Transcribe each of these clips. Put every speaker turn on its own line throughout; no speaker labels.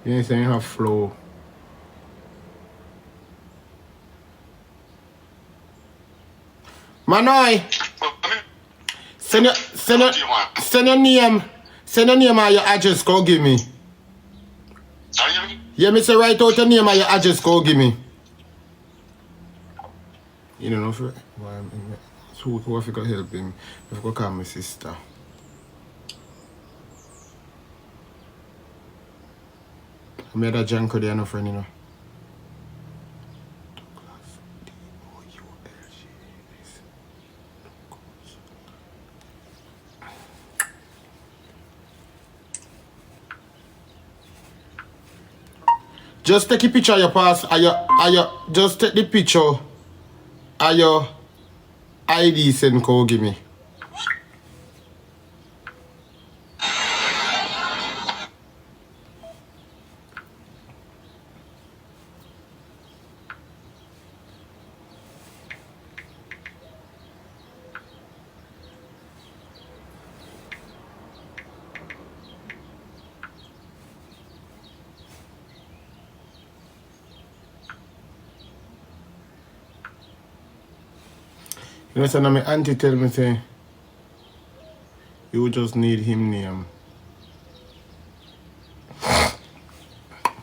You say you have flow. Manoy, send your name and your address, go give me. Yeah, me say write out your name and your address, go give me. You don't know for who if you could help him, if you could call my sister. I made a junk there, no friend, you know. Just take a picture of your pass, just take the picture of your ID send code give me. You know, so now my auntie tell me say you just need him name.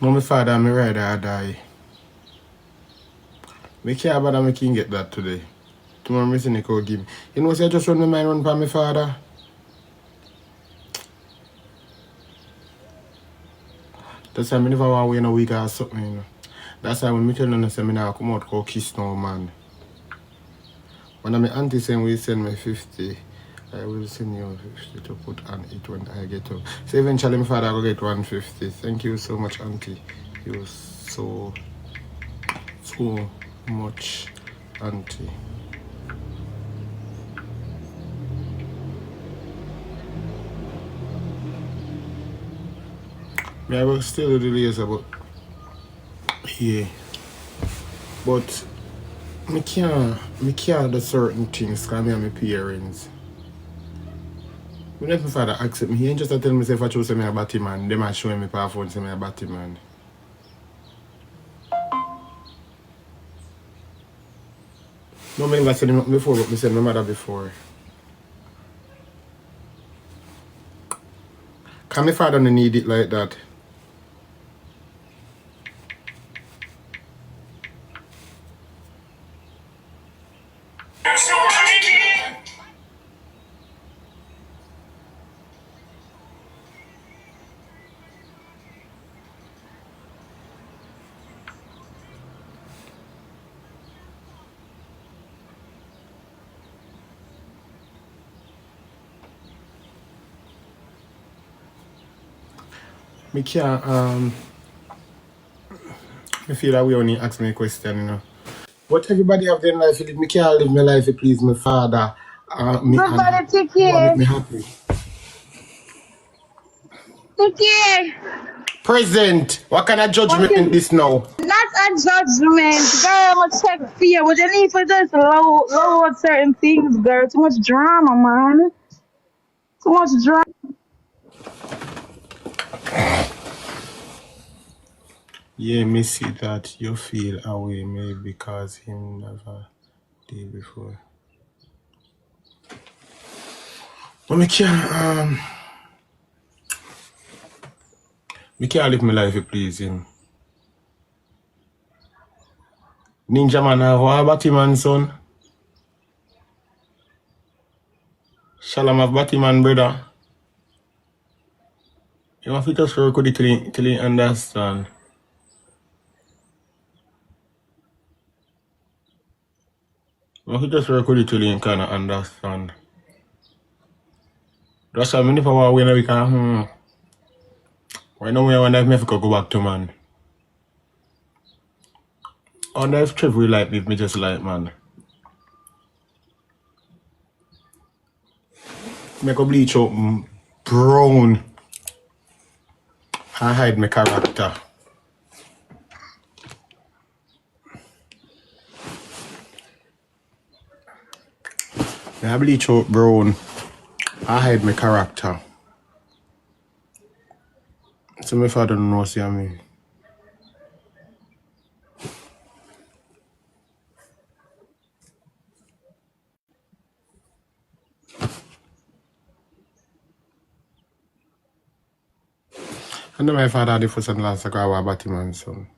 No, my father and my rider die. Me care about that, me can get that today. Tomorrow me say go give me. You know, say I just run my mind run for my father. That's why I never want to wait a week or something, you know. That's why when me tell them I say me now come out go kiss no man. When my auntie saying we send me 50, I will send you 50 to put on it when I get up. So eventually my father will get 150. Thank you so much, auntie. You so much, auntie. I will still do the laser, but yeah. But me can't do certain things because I have my parents. When my father accept me, he ain't just tell me if I choose me a batty man, they might show me my phone say me a batty man. No, I never said him before, but I said my mother before. Because my father don't need it like that. Me can't, I feel that we only ask me a question, you know. But everybody have their life, me can't live my life to please my father. Me
Goodbye, Tikki.
make me happy.
Tikki.
Present. What kind of judgment this now?
Not a judgment, girl. I'm check for you, but you need to just lower certain things, girl. Too much drama, man. Too much drama.
Yeah, me see that you feel away maybe because him never did before. But me can't live my life to please him. Ninja man have a Batman son. Shalom have Batman brother. You have to just work with it till he understand. You have to just work with it till he kind of understand. That's why I never want to win a week. Why no way I wonder if I have to go back to man. I wonder if Trev will like me just like man. Make a bleach out brown. I hide my character. I bleach out brown. I hide my character. So my father don't know see me. And then my father had the first and last like I was a Batman son.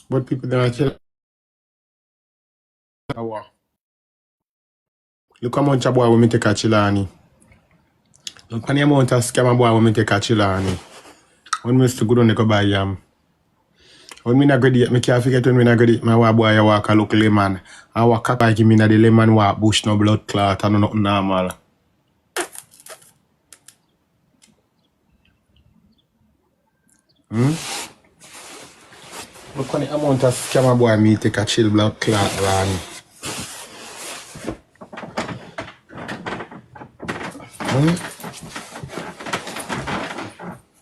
But people don't kill. Look how much a boy will me take a chillani. Look how many amount of scam a boy will me take a chillani. When me still good on the go buy yam. When me not graduate, me can't forget when me not graduate, my boy I walk a look lemon. I walk a like him in the lemon walk bush no blood clot and nothing normal. Look how the amount of scam a boy me take a chill blood clot run.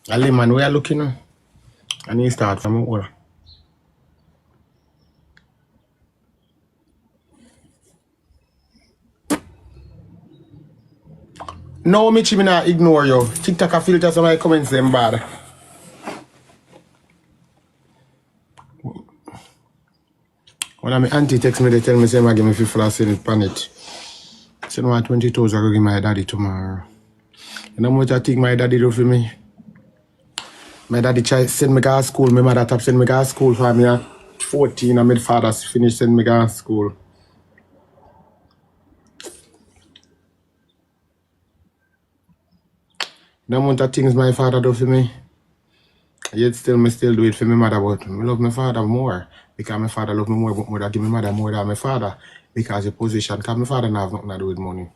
A lemon we are looking at. And he start from all. No, Michi, me not ignore you. TikTok a filter some of my comments them bad. When my auntie text me, they tell me, say, I give me 50 for send it pan it. Say, no, 20,000 I go give my daddy tomorrow. You know how much I think my daddy do for me? My daddy try send me to school. My mother top send me to school for me at 14 and my father finish send me to school. The amount of things my father do for me, yet still me still do it for my mother, but I love my father more. Because my father love me more, but mother give my mother more than my father. Because the position, because my father don't have nothing to do with money.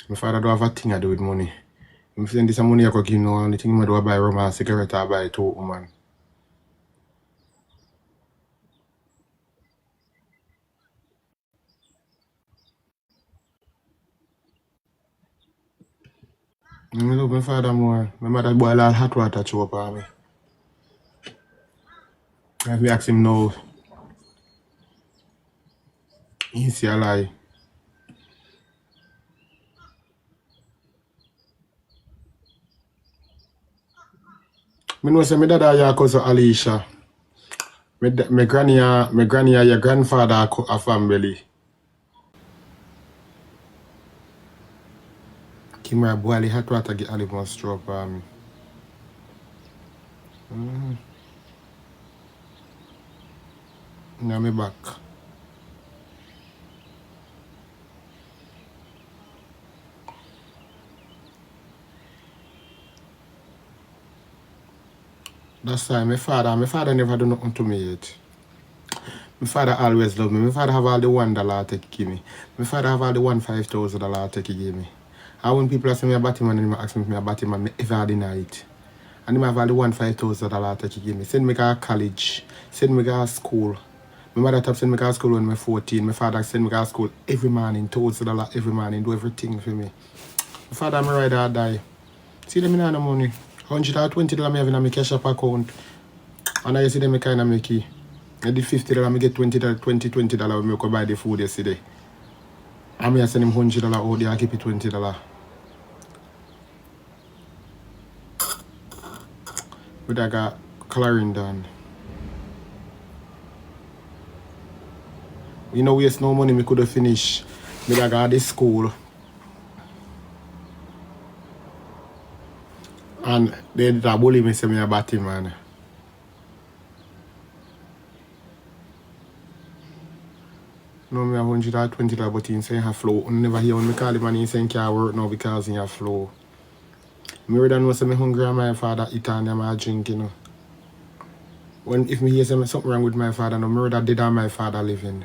My father don't have a thing to do with money. I'm saying this money I could give no only thing I do I buy rum and cigarette I buy two woman. I love my father more. My mother boil all hot water to up on me. If me ask him no, he say a lie. Me know say my dad your cousin Alicia. My granny your grandfather a family. Kimra boil the hot water get olive must drop on me. Now me back. That's why my father never do nothing to me yet. My father always love me. My father have all the $1 take give me. My father have all the $5,000 take give me. And when people ask me about him and they ask me about him, I ever deny it. And him have all the $5,000 take give me. Send me to college. Send me to school. My mother top send me to school when I'm 14. My father send me to school every morning, $1,000 every morning, do everything for me. My father and my rider die. See them in the money. $120 me have in my cash up account. And I see them kind of make it. I did $50, I get $20 when I go buy the food yesterday. I may send him $100 out there, I keep it $20. But I got coloring done. You know, waste no money, I could have finished. I got this school. And they did a bully me, say me a batty man. No, me have $120, but he say have flow. I never hear when me call him and he say he can't work now because he have flow. Me rather know say me hungry and my father eat and I drink, you know. When if me hear say something wrong with my father, no, me rather dead and my father living.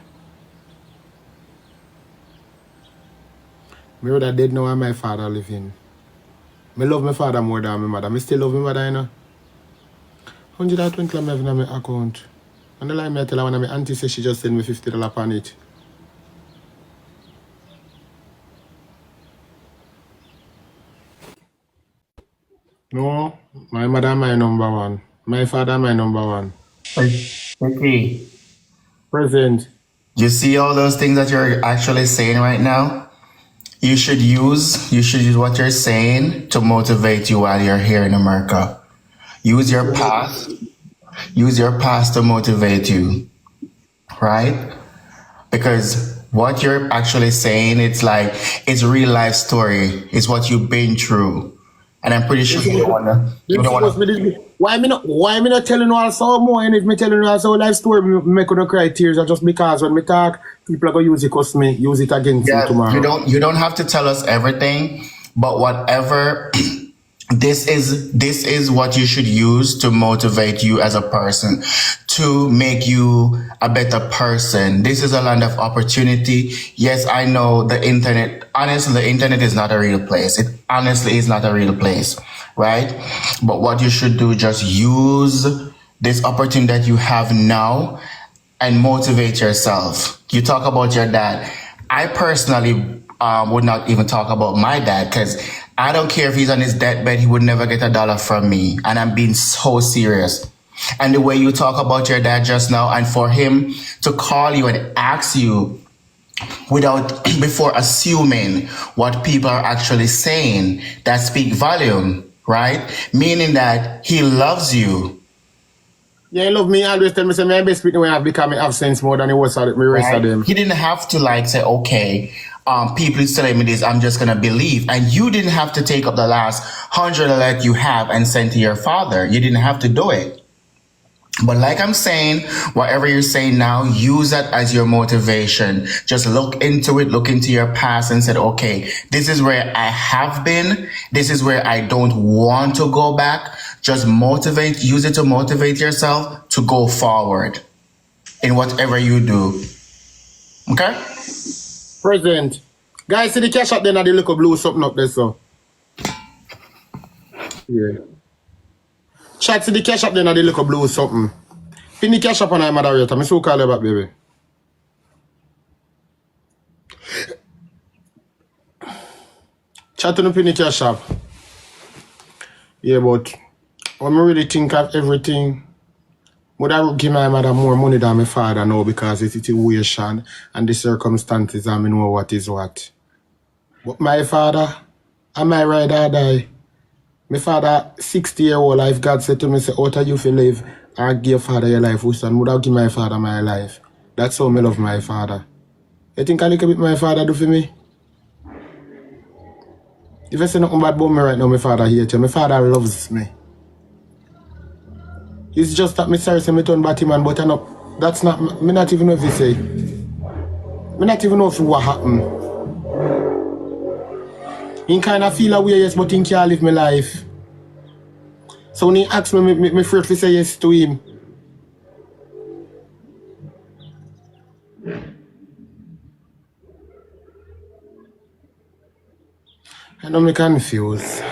Me rather dead now and my father living. Me love my father more than my mother. Me still love my mother, you know. $120 I have in my account. And the line me tell her when my auntie say she just send me $50 on it. No, my mother my number one. My father my number one.
Okay.
Present.
You see all those things that you're actually saying right now? You should use what you're saying to motivate you while you're here in America. Use your past. Use your past to motivate you, right? Because what you're actually saying, it's like it's real life story. It's what you've been through, and I'm pretty
Them
sure you don't
supposed,
wanna. You
them
don't
supposed
wanna.
me this. Why me not telling you also more? And if me telling you also life story, me make you cry tears. Or just because when me talk, people are gonna use it, cause me use it against me
Yeah, you
tomorrow.
don't. You don't have to tell us everything, but whatever. This is what you should use to motivate you as a person, to make you a better person. This is a land of opportunity. Yes, I know the internet, honestly, the internet is not a real place. It honestly is not a real place, right? But what you should do, just use this opportunity that you have now and motivate yourself. You talk about your dad. I personally would not even talk about my dad because I don't care if he's on his deathbed, he would never get a dollar from me. And I'm being so serious. And the way you talk about your dad just now, and for him to call you and ask you without before assuming what people are actually saying, that speak volume, right? Meaning that he loves you.
Yeah, he love me. Always tell me say me best speak when I have become me have sense more than the rest of me rest of
Right?
them.
He didn't have to like say, okay, people is telling me this, I'm just gonna believe. And you didn't have to take up the last hundred that you have and send to your father. You didn't have to do it. But like I'm saying, whatever you're saying now, use that as your motivation. Just look into it, look into your past and said, okay, this is where I have been. This is where I don't want to go back. Just motivate, use it to motivate yourself to go forward in whatever you do. Okay?
Present. Guys, see the cash up there now the little blue something up there so. Yeah. Chat see the cash up there now the little blue something. Pin the cash up on my moderator. Me so call you back, baby. Chat on the pin the cash up. Yeah, but when I really think of everything, would I give my mother more money than my father now because it's the situation and the circumstances and I know what is what. But my father, am I ride or die? My father, 60-year-old life, God said to me, say, out of you for live, I give your father your life, son. Would I give my father my life? That's how I love my father. You think a little bit my father do for me? If I say nothing bad about me right now, my father hates you. My father loves me. It's just that me sorry say me turn batty man, but I know that's not me not even know if you say. Me not even know if what happened. He kinda feel a way, yes, but he can't live my life. So when he asks me afraid to say yes to him. I know me confused.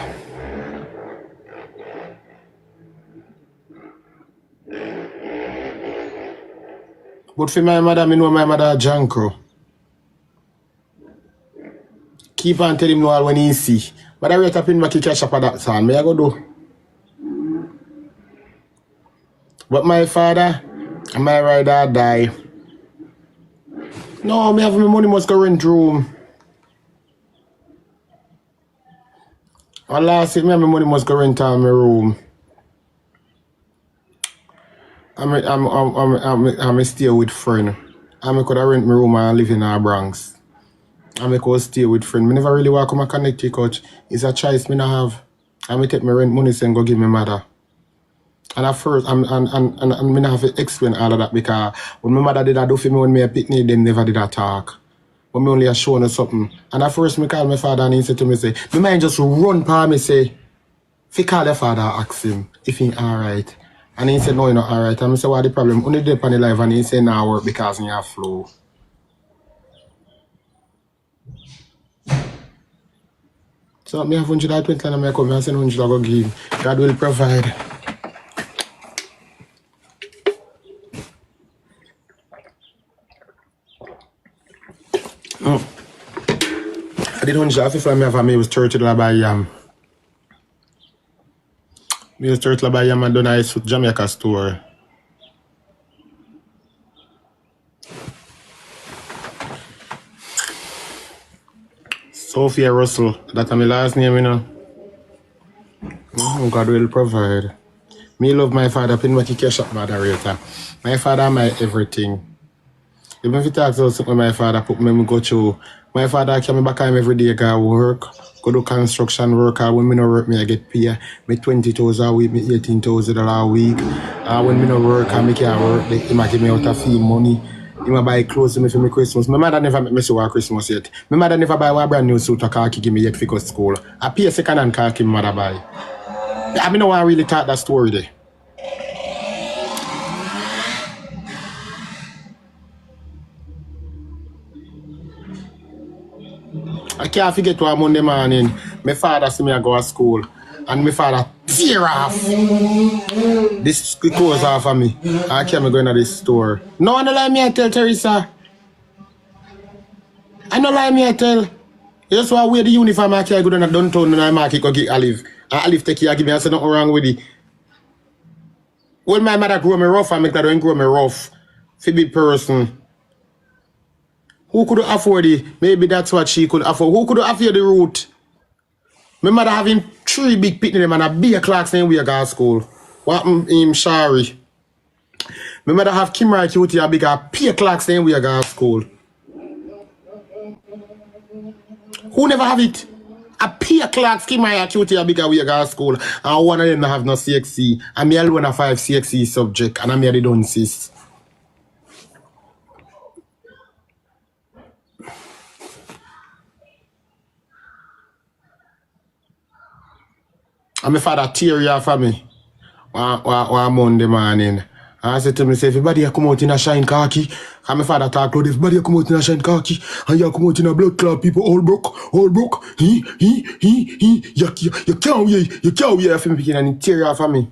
But for my mother, me know my mother a jankro. Keep on telling him no all when he see. But I rate up in back cash up at that son. Me I go do. But my father and my rider die. No, me have my money must go rent room. And last week, me have my money must go rent on my room. I'm stay with friend. I could rent my room and live in our Bronx. I could stay with friend. Me never really want to come to Connecticut. It's a choice me not have. I take my rent money and go give my mother. And at first, and me not have to explain all of that because when my mother did that do for me when me a picnic, them never did that talk. But me only a show her something. And at first, me call my father and he said to me, say, me mind just run pa me say, if you call your father, ask him if he alright. And he said, no, you're not alright. And I said, what the problem? Only dip on the life and he said, nah, work because he have flu. So me have 120 and I come and I send 100 I go give. God will provide. Oh. I did 100 if I have a me was $30 by yam. Me turtle by Yam and done ice with Jamaica store. Sophia Russell, that's my last name, you know. God will provide. Me love my father, pin what he cash up moderator. My father, my everything. Even if you talk about something my father put me go through, my father came back home every day, go work, go do construction work, and when me no work, me I get paid. Me 20,000 a week, me $18,000 a week. And when me no work, I make it work, he might give me out a fee money. He might buy clothes for me Christmas. My mother never make me so Christmas yet. My mother never buy a brand new suit or khaki give me yet for school. I pay a second hand khaki my mother buy. I mean, no one really thought that story there. I can't forget one Monday morning, my father see me I go to school and my father tear off this clothes off of me. I can't go into this store. No one lie me I tell Teresa. I no lie me I tell. You just want to wear the uniform I can't go down to downtown and I market go get Olive. And Olive take care give me and say nothing wrong with it. When my mother grow me rough and make that don't grow me rough. For big person. Who could afford it? Maybe that's what she could afford. Who could afford the route? My mother having 3 big picnic and a big clock saying we are going to school. What him sorry. My mother have Kimra Cutie a big a peer clock saying we are going to school. Who never have it? A peer clock Kimra Cutie a big a we are going to school. And one of them have no CXC. And me alone have 5 CXC subject. And I'm here they don't insist. And my father tear you off of me one Monday morning. And I said to me, say, everybody come out in a shine khaki. And my father talk about everybody come out in a shine khaki. And you come out in a blood clot, people all broke. You can't wear for me picking and he tear you off of me.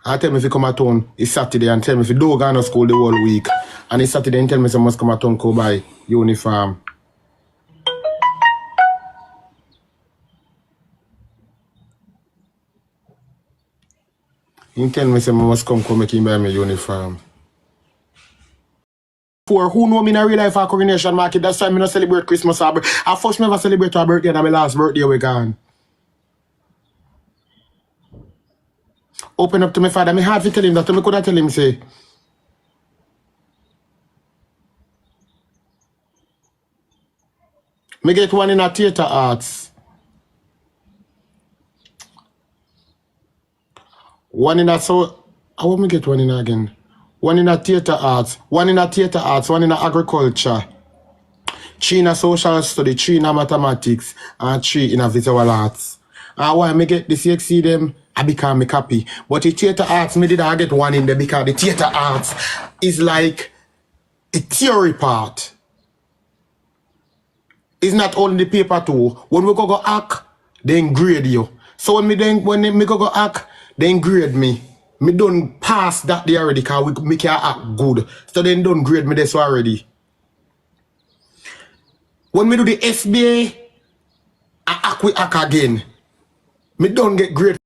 I tell me if you come at town, it's Saturday, and tell me if you don't go to school the whole week. And it's Saturday and tell me someone must come at town go buy uniform. He tell me someone must come make him buy me uniform. For who know me in a real life for Coronation Market, that's why I don't celebrate Christmas. I first never celebrate my birthday and my last birthday we gone. Open up to my father. Me hard to tell him that. I could tell him say. Me get one in a theater arts. One in a so I want me get one in again. One in a theater arts, one in a theater arts, one in a agriculture, 3 in a social study, 3 in a mathematics, and 3 in a visual arts. And why me get the CXC them, I become me copy. But the theater arts, me did I get one in there because the theater arts is like a theory part. It's not only the paper too. When we go act, they grade you. So when me go act, they grade me. Me don't pass that day already because we can act good. So they don't grade me this already. When me do the SBA, I act again. Me don't get grade